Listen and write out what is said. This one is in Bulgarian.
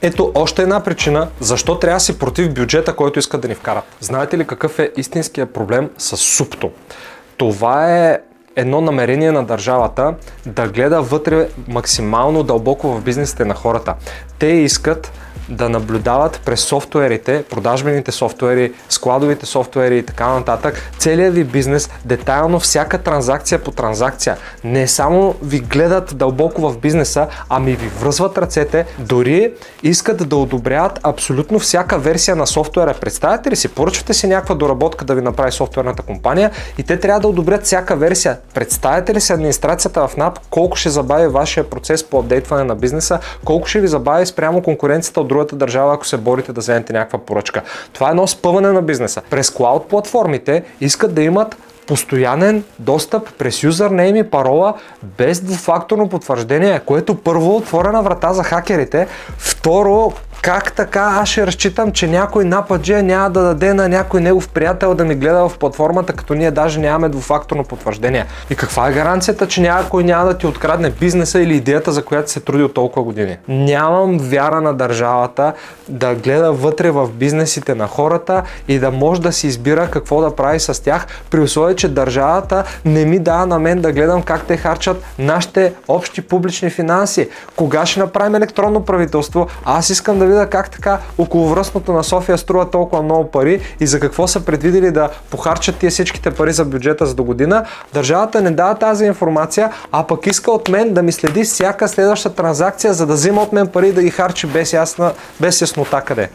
Ето още една причина, защо трябва да си против бюджета, който искат да ни вкарат. Знаете ли какъв е истинският проблем с СУПТО? Това е едно намерение на държавата да гледа вътре максимално дълбоко в бизнесите на хората. Те искат да наблюдават през софтуерите, продажбените софтуери, складовите софтуери и така нататък, целият ви бизнес, детайлно всяка транзакция по транзакция. Не само ви гледат дълбоко в бизнеса, ами ви връзват ръцете, дори искат да одобряват абсолютно всяка версия на софтуера. Представете ли си, поръчвате си някаква доработка да ви направи софтуерната компания и те трябва да одобрят всяка версия. Представете ли си администрацията в НАП колко ще забави вашия процес по апдейтване на бизнеса, колко ще ви забави спрямо конкуренцията от другата държава, ако се борите да вземете някаква поръчка. Това е едно спъване на бизнеса. През клауд платформите искат да имат постоянен достъп през юзернейм и парола без двуфакторно потвърждение, което първо отворена врата за хакерите, второ, как така аз ще разчитам, че някой нападжия няма да даде на някой негов приятел да ми гледа в платформата, като ние даже нямаме двуфакторно потвърждение. И каква е гаранцията, че някой няма да ти открадне бизнеса или идеята, за която се трудил толкова години? Нямам вяра на държавата да гледа вътре в бизнесите на хората и да може да си избира какво да прави с тях, при условие, че държавата не ми дава на мен да гледам как те харчат нашите общи публични финанси. Кога ще направим електронно правителство? Аз искам да видя как така околовръстното на София струва толкова много пари и за какво са предвидели да похарчат тия всичките пари за бюджета за до година. Държавата не дава тази информация, а пък иска от мен да ми следи всяка следваща транзакция, за да взима от мен пари и да ги харчи без яснота къде.